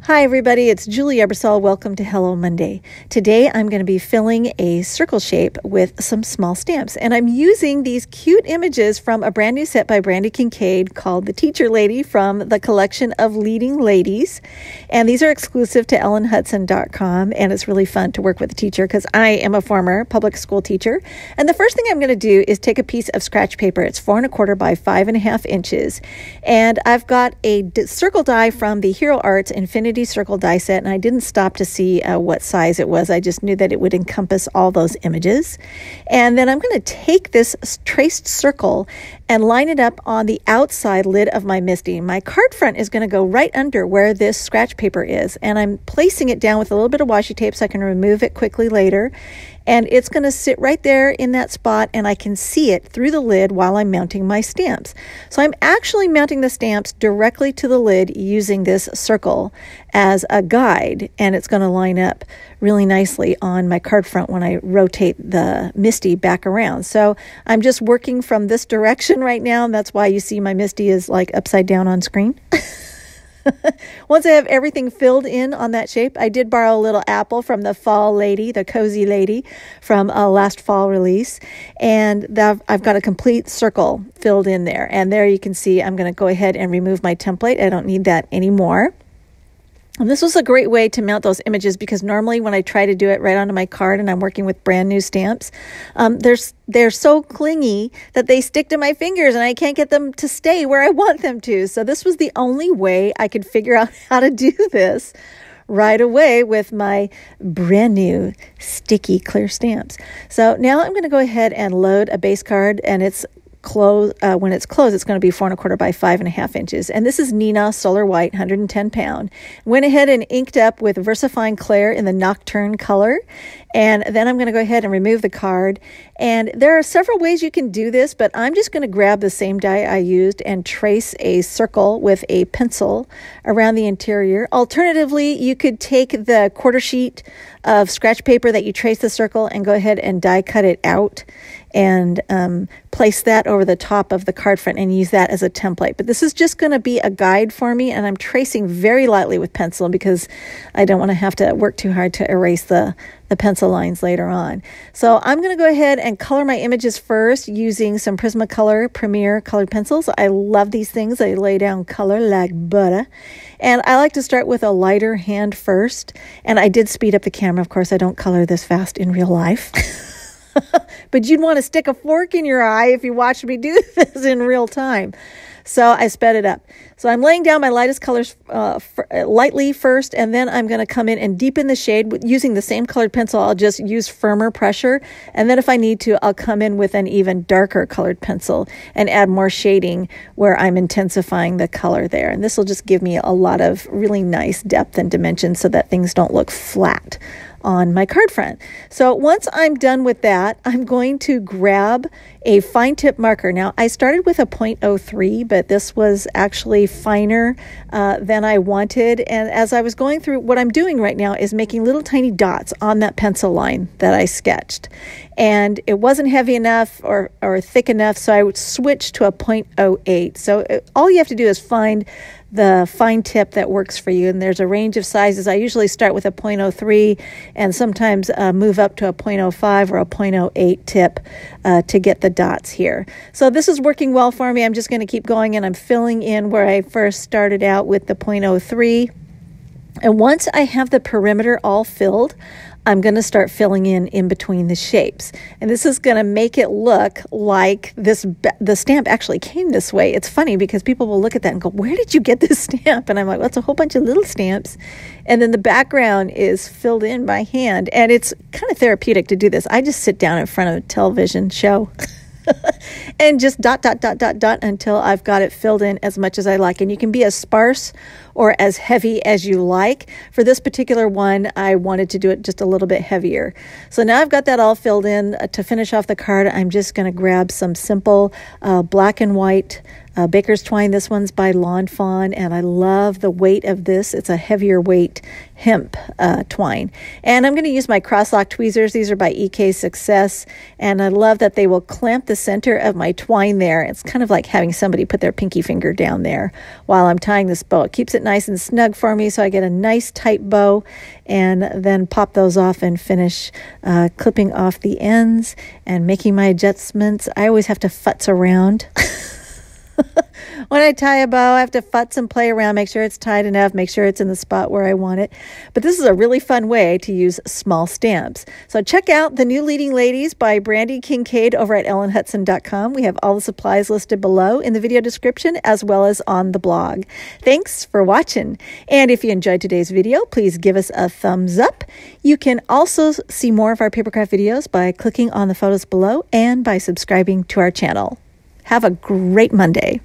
Hi everybody, it's Julie Ebersol. Welcome to Hello Monday. Today I'm going to be filling a circle shape with some small stamps, and I'm using these cute images from a brand new set by Brandy Kincaid called The Teacher Lady from the collection of Leading Ladies. And these are exclusive to ellenhutson.com, and it's really fun to work with a teacher because I am a former public school teacher. And the first thing I'm going to do is take a piece of scratch paper. It's 4 1/4 by 5.5 inches, and I've got a circle die from the Hero Arts Infinity Circle die set, and I didn't stop to see what size it was. I just knew that it would encompass all those images. And then I'm going to take this traced circle and line it up on the outside lid of my MISTI. My card front is going to go right under where this scratch paper is, and I'm placing it down with a little bit of washi tape so I can remove it quickly later. And it's going to sit right there in that spot, and I can see it through the lid while I'm mounting my stamps. So I'm actually mounting the stamps directly to the lid using this circle as a guide, and it's going to line up really nicely on my card front when I rotate the MISTI back around. So I'm just working from this direction right now, and that's why you see my MISTI is like upside down on screen. Once I have everything filled in on that shape, I did borrow a little apple from the Fall Lady, the Cozy Lady from a last fall release. And I've got a complete circle filled in there. And there you can see I'm going to go ahead and remove my template. I don't need that anymore. And this was a great way to mount those images because normally when I try to do it right onto my card and I'm working with brand new stamps, they're so clingy that they stick to my fingers and I can't get them to stay where I want them to. So this was the only way I could figure out how to do this right away with my brand new sticky clear stamps. So now I'm going to go ahead and load a base card, and it's when it's closed, it's going to be 4 1/4 by 5.5 inches. And this is Nina Solar White, 110 pound. Went ahead and inked up with VersaFine Clair in the Nocturne color. And then I'm going to go ahead and remove the card. And there are several ways you can do this, but I'm just going to grab the same die I used and trace a circle with a pencil around the interior. Alternatively, you could take the quarter sheet of scratch paper that you trace the circle and go ahead and die cut it out and place that over the top of the card front and use that as a template. But this is just going to be a guide for me, and I'm tracing very lightly with pencil because I don't want to have to work too hard to erase the pencil lines later on. So I'm going to go ahead and color my images first using some Prismacolor Premier colored pencils. I love these things. They lay down color like butter. And I like to start with a lighter hand first. And I did speed up the camera. Of course, I don't color this fast in real life. But you'd want to stick a fork in your eye if you watched me do this in real time. So I sped it up. So I'm laying down my lightest colors lightly first, and then I'm going to come in and deepen the shade using the same colored pencil. I'll just use firmer pressure. And then if I need to, I'll come in with an even darker colored pencil and add more shading where I'm intensifying the color there. And this will just give me a lot of really nice depth and dimension so that things don't look flat on my card front. So once I'm done with that, I'm going to grab a fine tip marker. Now I started with a 0.03, but this was actually finer than I wanted. And as I was going through, what I'm doing right now is making little tiny dots on that pencil line that I sketched. And it wasn't heavy enough or thick enough, so I would switch to a 0.08. So all you have to do is find the fine tip that works for you. And there's a range of sizes. I usually start with a 0.03 and sometimes move up to a 0.05 or a 0.08 tip to get the dots here. So this is working well for me. I'm just going to keep going, and I'm filling in where I first started out with the 0.03. And once I have the perimeter all filled, I'm going to start filling in between the shapes. And this is going to make it look like the stamp actually came this way. It's funny because people will look at that and go, where did you get this stamp? And I'm like, well, it's a whole bunch of little stamps. And then the background is filled in by hand. And it's kind of therapeutic to do this. I just sit down in front of a television show and just dot, dot, dot, dot, dot until I've got it filled in as much as I like. And you can be as sparse or as heavy as you like. For this particular one, I wanted to do it just a little bit heavier. So now I've got that all filled in. To finish off the card, I'm just going to grab some simple black and white baker's twine. This one's by Lawn Fawn, and I love the weight of this. It's a heavier weight hemp twine. And I'm going to use my cross-lock tweezers. These are by EK Success, and I love that they will clamp the center of my twine there. It's kind of like having somebody put their pinky finger down there while I'm tying this bow. It keeps it nice and snug for me, so I get a nice tight bow, and then pop those off and finish clipping off the ends and making my adjustments. I always have to futz around. When I tie a bow, I have to futz and play around, make sure it's tight enough, make sure it's in the spot where I want it. But this is a really fun way to use small stamps. So check out The New Leading Ladies by Brandy Kincaid over at ellenhutson.com. We have all the supplies listed below in the video description as well as on the blog. Thanks for watching. And if you enjoyed today's video, please give us a thumbs up. You can also see more of our papercraft videos by clicking on the photos below and by subscribing to our channel. Have a great Monday.